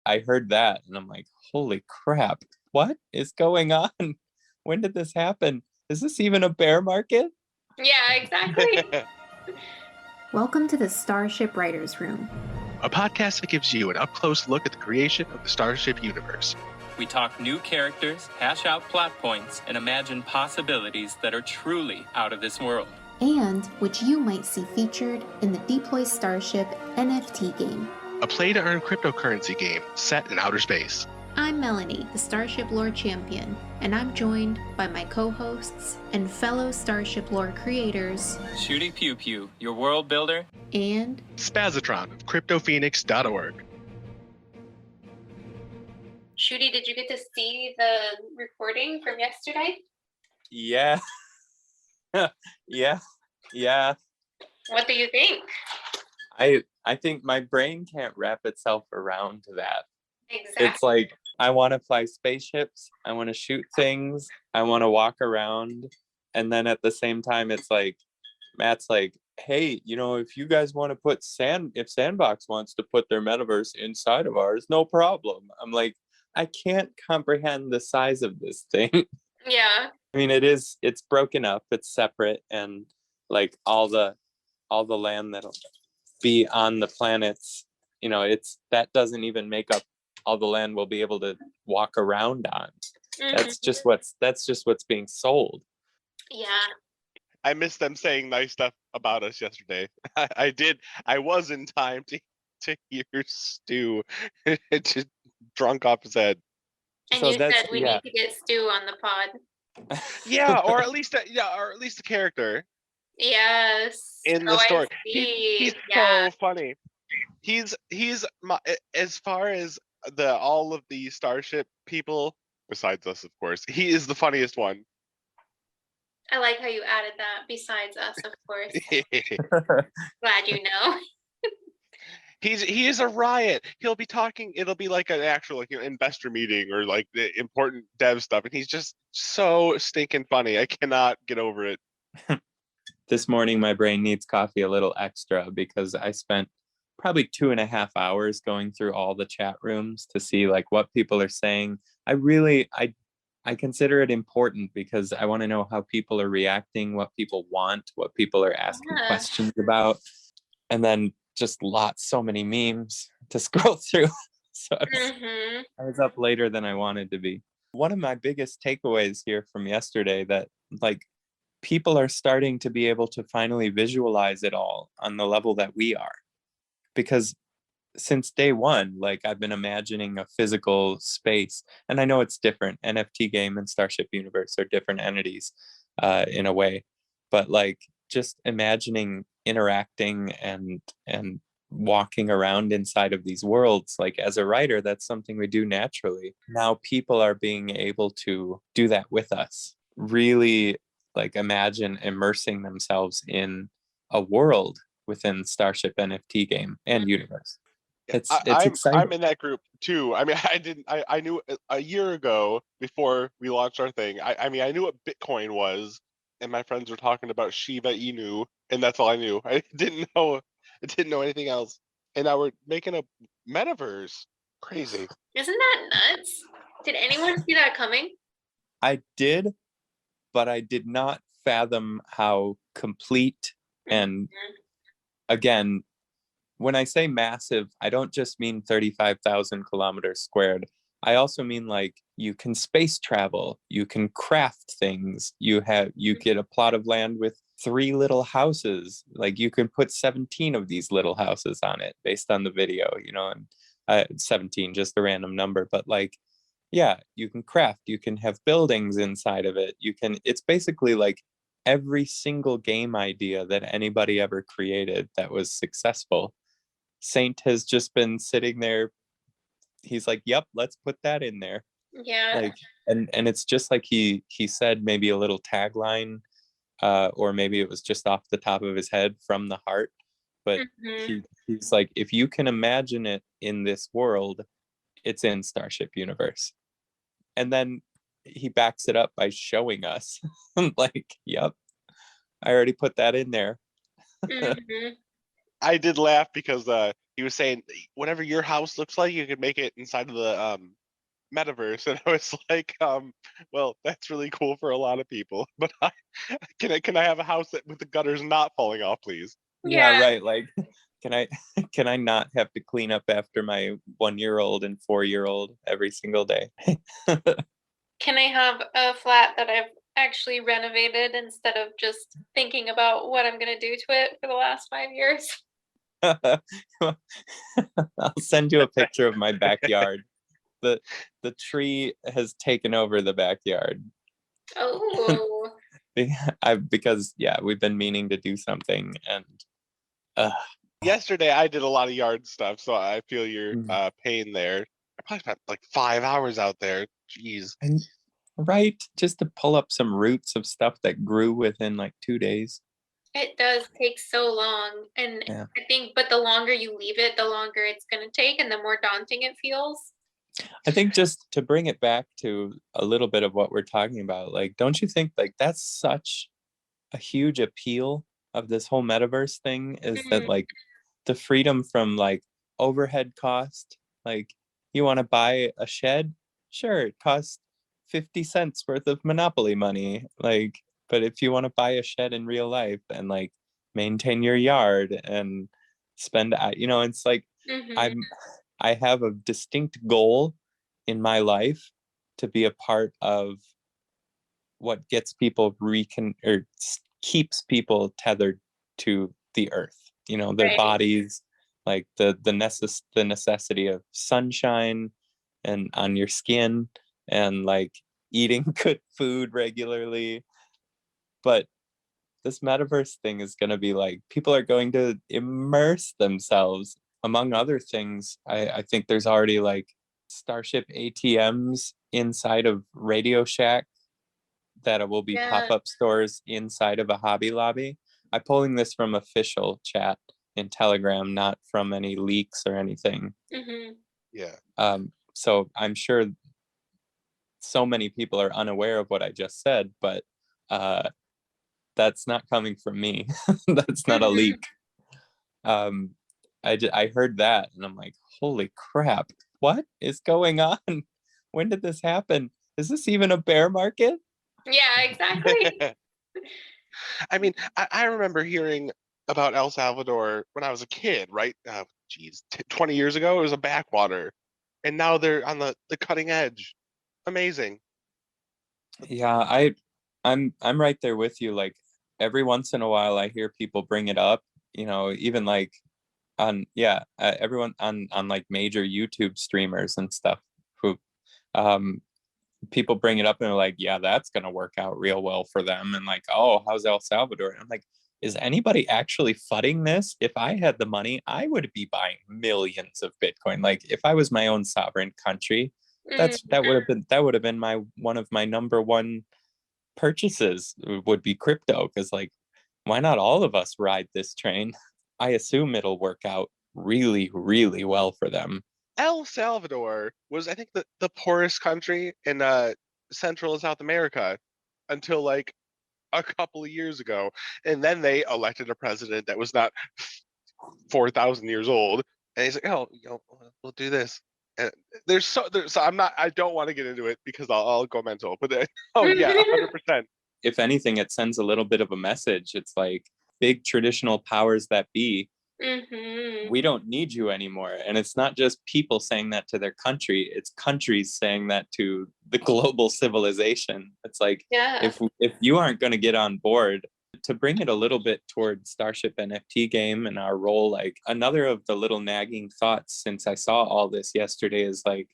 I heard that and I'm like, holy crap, what is going on? When did this happen? Is this even a bear market? Yeah, exactly. Welcome to the StarShip Writers Room, a podcast that gives you an up-close look at the creation of the StarShip universe. We talk new characters, hash out plot points, and imagine possibilities that are truly out of this world. and which you might see featured in the Deploy StarShip NFT game. A play-to-earn cryptocurrency game set in outer space. I'm Melanie, the StarShip Lore Champion, and I'm joined by my co-hosts and fellow StarShip Lore creators, ShootyPewPew, your world builder, and Spazzitron of CryptoPhoenix.org. Shooty, did you get to see the recording from yesterday? Yeah. yeah. What do you think? I think my brain can't wrap itself around that. Exactly. It's like, I want to fly spaceships, I want to shoot things, I want to walk around, and then at the same time it's like, Matt's like, hey, if you guys want to put if Sandbox wants to put their metaverse inside of ours, no problem. I'm like, I can't comprehend the size of this thing. Yeah. I mean, it's broken up, it's separate, and like all the land that'll be on the planets, that doesn't even make up all the land we'll be able to walk around on. Mm-hmm. That's just what's being sold. Yeah. I missed them saying nice stuff about us yesterday. I was in time to hear Stu just drunk off his head. And So you said we yeah. need to get Stu on the pod. Yeah, or at least a character Yes. in the story. I see. He's Yeah. so funny. He's as far as all of the Starship people besides us, of course. He is the funniest one. I like how you added that. Besides us, of course. Glad you know. He is a riot. He'll be talking. It'll be like an actual investor meeting or like the important dev stuff, and he's just so stinking funny. I cannot get over it. This morning my brain needs coffee a little extra because I spent probably 2.5 hours going through all the chat rooms to see like what people are saying. I consider it important because I want to know how people are reacting, what people want, what people are asking questions about, and then just so many memes to scroll through. So I was up later than I wanted to be. One of my biggest takeaways here from yesterday that like people are starting to be able to finally visualize it all on the level that we are. Because since day one, like I've been imagining a physical space, and I know it's different. NFT game and Starship Universe are different entities in a way, but like just imagining interacting and walking around inside of these worlds, like as a writer, that's something we do naturally. Now people are being able to do that with us, really like imagine immersing themselves in a world within Starship NFT game and universe. It's exciting. I'm in that group too. I mean, I knew a year ago before we launched our thing. I mean, I knew what Bitcoin was, and my friends were talking about Shiba Inu, and that's all I knew. I didn't know anything else. And now we're making a metaverse. Crazy. Isn't that nuts? Did anyone see that coming? I did, but I did not fathom how complete and again, when I say massive, I don't just mean 35,000 kilometers squared. I also mean like you can space travel, you can craft things, you get a plot of land with 3 little houses. Like you can put 17 of these little houses on it based on the video, and 17, just a random number. But like, yeah, you can craft, you can have buildings inside of it. It's basically like every single game idea that anybody ever created that was successful. Saint has just been sitting there. He's like, yep, let's put that in there. Yeah. Like, and it's just like he said maybe a little tagline, or maybe it was just off the top of his head from the heart. But he's like, if you can imagine it in this world, it's in Starship Universe. And then he backs it up by showing us. Like, yep, I already put that in there. I did laugh because he was saying whatever your house looks like, you could make it inside of the metaverse. And I was like, well, that's really cool for a lot of people, but can I have a house with the gutters not falling off, please? Yeah, Yeah. right. Like, can I not have to clean up after my 1-year-old and 4-year-old every single day? Can I have a flat that I've actually renovated instead of just thinking about what I'm gonna do to it for the last 5 years? I'll send you a picture of my backyard. The tree has taken over the backyard. Oh. Because yeah, we've been meaning to do something, and yesterday I did a lot of yard stuff, so I feel your pain there. I probably spent like 5 hours out there. Jeez. and right, just to pull up some roots of stuff that grew within like 2 days. It does take so long, and Yeah. I think, but the longer you leave it, the longer it's going to take, and the more daunting it feels. I think just to bring it back to a little bit of what we're talking about, like, don't you think like that's such a huge appeal of this whole metaverse thing, is that like the freedom from like overhead cost? Like, you want to buy a shed? Sure, it costs 50 cents worth of Monopoly money. Like, but if you want to buy a shed in real life and like maintain your yard and spend, it's like I have a distinct goal in my life to be a part of what gets people keeps people tethered to the earth. Their Right. bodies, like the necessity of sunshine and on your skin, and like eating good food regularly. But this metaverse thing is going to be like, people are going to immerse themselves. Among other things, I think there's already like StarShip ATMs inside of Radio Shack that will be pop-up stores inside of a Hobby Lobby. I'm pulling this from official chat in Telegram, not from any leaks or anything. Yeah. So I'm sure so many people are unaware of what I just said, but that's not coming from me. That's not a leak. I heard that and I'm like, holy crap, what is going on? When did this happen? Is this even a bear market? Yeah, exactly. I mean, I remember hearing about El Salvador when I was a kid, right? 20 years ago, it was a backwater. And now they're on the cutting edge. Amazing. Yeah, I'm right there with you. Like, every once in a while I hear people bring it up, even like on everyone on like major YouTube streamers and stuff, who people bring it up and they're like, yeah, that's gonna work out real well for them, and like, oh, how's El Salvador? And I'm like, is anybody actually fudding this? If I had the money, I would be buying millions of Bitcoin. Like, if I was my own sovereign country, that would have been one of my number one purchases, would be crypto, because like, why not all of us ride this train? I assume it'll work out really, really well for them. El Salvador was, I think, the poorest country in Central and South America until like a couple of years ago, and then they elected a president that was not 4,000 years old, and he's like, oh, we'll do this. And so I don't want to get into it because I'll go mental, but oh yeah, 100%. If anything, it sends a little bit of a message. It's like, big traditional powers that be, we don't need you anymore. And it's not just people saying that to their country, it's countries saying that to the global civilization. It's like, if you aren't going to get on board, to bring it a little bit toward StarShip NFT game and our role, like, another of the little nagging thoughts since I saw all this yesterday is like,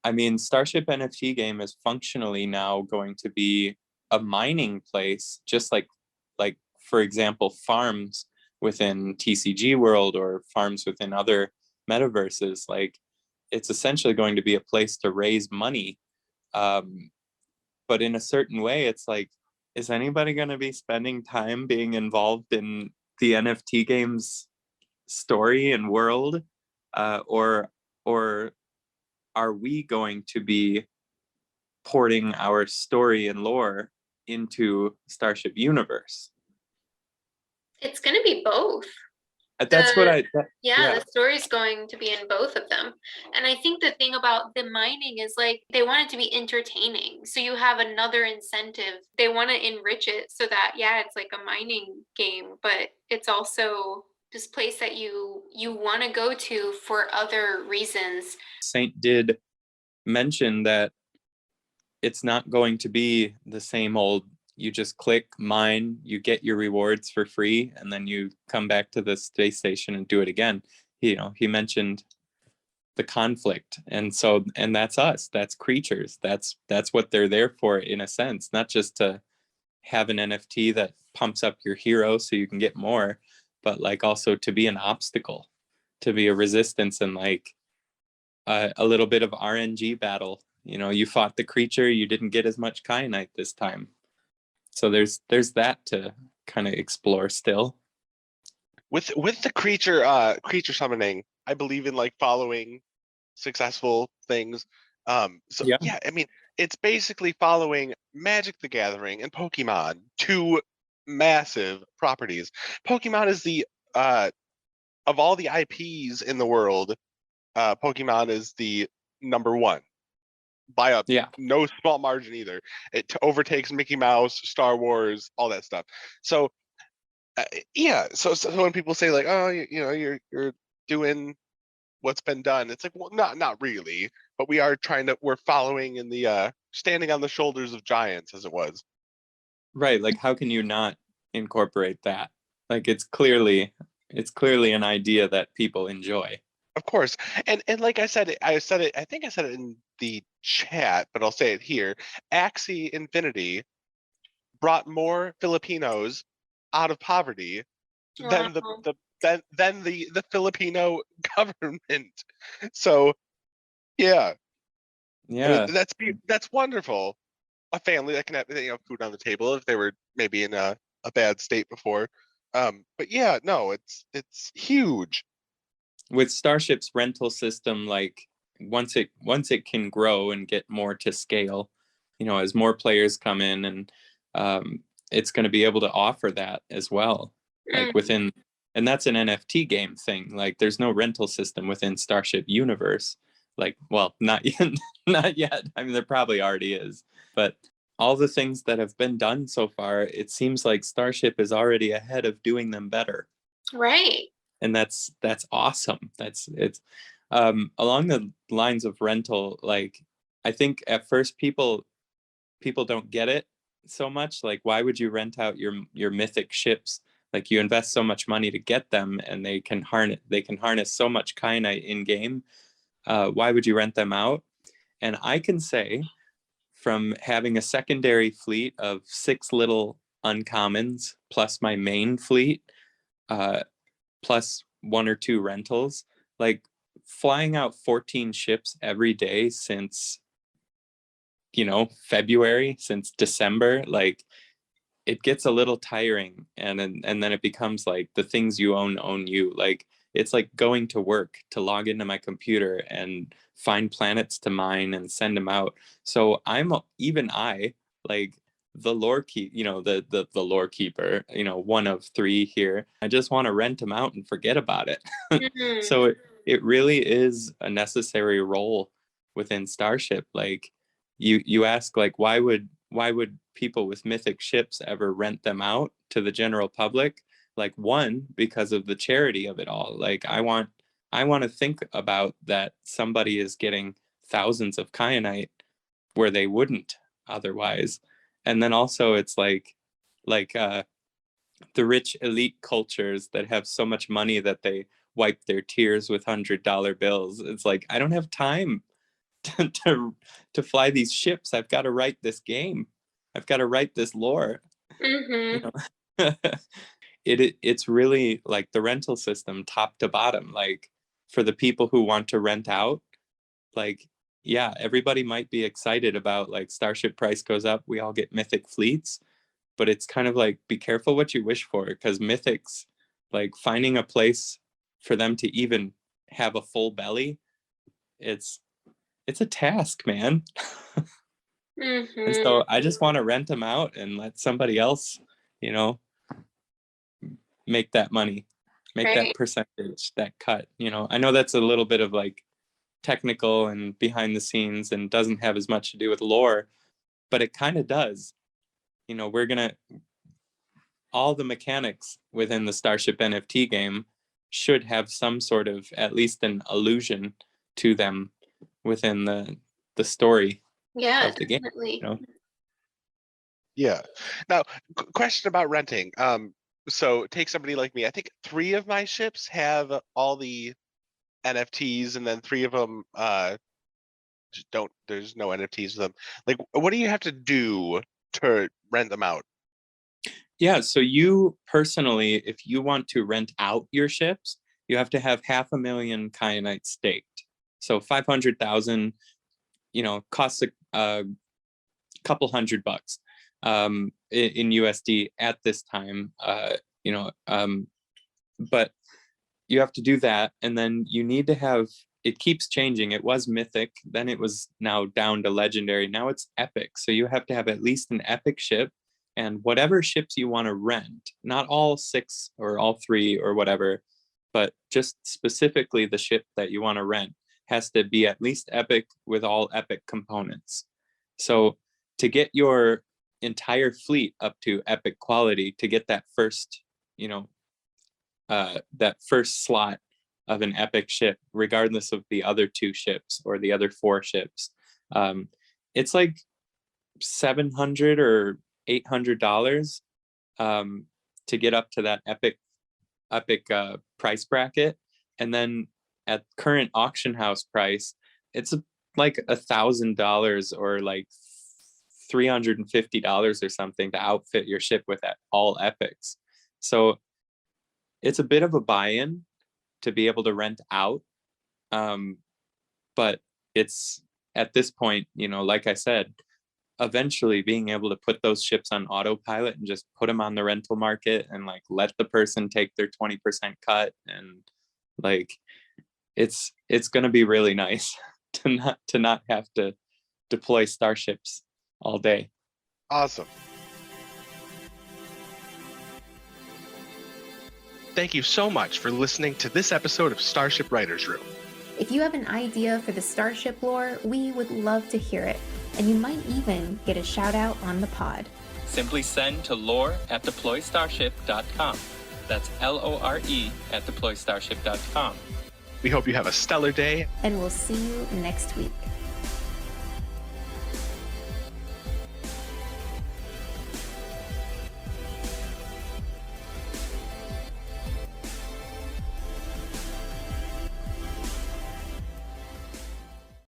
I mean, StarShip NFT game is functionally now going to be a mining place, just like for example, farms within TCG world or farms within other metaverses. Like, it's essentially going to be a place to raise money. But in a certain way, it's like, is anybody going to be spending time being involved in the NFT game's story and world? Or are we going to be porting our story and lore into Starship Universe? It's going to be both. That's what Yeah, the story's going to be in both of them. And I think the thing about the mining is like they want it to be entertaining. So you have another incentive. They want to enrich it so that it's like a mining game, but it's also this place that you want to go to for other reasons. Saint did mention that it's not going to be the same old, you just click mine, you get your rewards for free, and then you come back to the space station and do it again. He mentioned the conflict, and that's us, that's creatures, that's what they're there for, in a sense, not just to have an NFT that pumps up your hero so you can get more, but like also to be an obstacle, to be a resistance, and like a little bit of RNG battle. You fought the creature, you didn't get as much Kyanite this time. So there's that to kind of explore still. With the creature summoning, I believe in like following successful things. I mean, it's basically following Magic the Gathering and Pokemon, two massive properties. Pokemon is the of all the IPs in the world, Pokemon is the number one by a no small margin either. It overtakes Mickey Mouse, Star Wars, all that stuff. So so when people say like, oh, you're doing what's been done, it's like, well, not really, but we're following in the standing on the shoulders of giants, as it was. Right, like how can you not incorporate that? Like it's clearly an idea that people enjoy. Of course. And like I think I said it in the chat, but I'll say it here. Axie Infinity brought more Filipinos out of poverty than the Filipino government. So yeah. I mean, that's wonderful. A family that can have food on the table if they were maybe in a bad state before. But yeah, no, it's huge. With StarShip's rental system, like once it can grow and get more to scale, as more players come in, and it's going to be able to offer that as well, like within, and that's an NFT game thing. Like there's no rental system within Starship universe. Like, well, not yet. I mean, there probably already is, but all the things that have been done so far, it seems like Starship is already ahead of doing them better. Right. And that's awesome. It's along the lines of rental. Like I think at first people don't get it so much. Like, why would you rent out your mythic ships? Like you invest so much money to get them, and they can harness so much Kyanite in game. Why would you rent them out? And I can say, from having a secondary fleet of 6 little uncommons plus my main fleet, plus 1 or 2 rentals, like flying out 14 ships every day since February, since December, like it gets a little tiring, and then it becomes like the things you own you. Like it's like going to work to log into my computer and find planets to mine and send them out. So like the lore the lore keeper, 1 of 3 here, I just want to rent them out and forget about it. So it really is a necessary role within Starship. Like you ask, like, why would people with mythic ships ever rent them out to the general public? Like, 1, because of the charity of it all. Like I want to think about that somebody is getting thousands of Kyanite where they wouldn't otherwise. And then also it's like the rich elite cultures that have so much money that they wipe their tears with $100 bills. It's like, I don't have time to fly these ships. I've got to write this game. I've got to write this lore. It's really like the rental system top to bottom. Like for the people who want to rent out, like, yeah, everybody might be excited about like Starship price goes up, we all get mythic fleets, but it's kind of like, be careful what you wish for, because mythics, like finding a place for them to even have a full belly, it's a task, man. And so I just want to rent them out and let somebody else, make that money. make Right. that percentage, that cut. I know that's a little bit of like technical and behind the scenes and doesn't have as much to do with lore, but it kind of does. All the mechanics within the StarShip NFT game should have some sort of, at least an allusion to them within the story Yeah, of the game. definitely. Yeah. Now, question about renting. So take somebody like me. I think 3 of my ships have all the NFTs, and then 3 of them just don't. There's no NFTs to them. Like, what do you have to do to rent them out? Yeah, so you personally, if you want to rent out your ships, you have to have 500,000 Kyanite staked. So 500,000, costs a couple $100 in USD at this time. But you have to do that, and then you need to have. It keeps changing. It was mythic, then it was now down to legendary. Now it's epic. So you have to have at least an epic ship, and whatever ships you want to rent, not all 6 or all 3 or whatever, but just specifically the ship that you want to rent has to be at least epic with all epic components. So to get your entire fleet up to epic quality, to get that first, that first slot of an epic ship, regardless of the other 2 ships or the other 4 ships, it's like $700 or $800 to get up to that epic price bracket. And then at current auction house price, it's like $1,000 or like $350 or something to outfit your ship with all epics. So it's a bit of a buy-in to be able to rent out, but it's at this point, like I said, eventually being able to put those ships on autopilot and just put them on the rental market and like let the person take their 20% cut, and like it's going to be really nice to not have to deploy StarShips all day. Awesome. Thank you so much for listening to this episode of StarShip Writers Room. If you have an idea for the StarShip lore, we would love to hear it, and you might even get a shout out on the pod. Simply send to lore@deploystarship.com. That's LORE@deploystarship.com. We hope you have a stellar day. And we'll see you next week.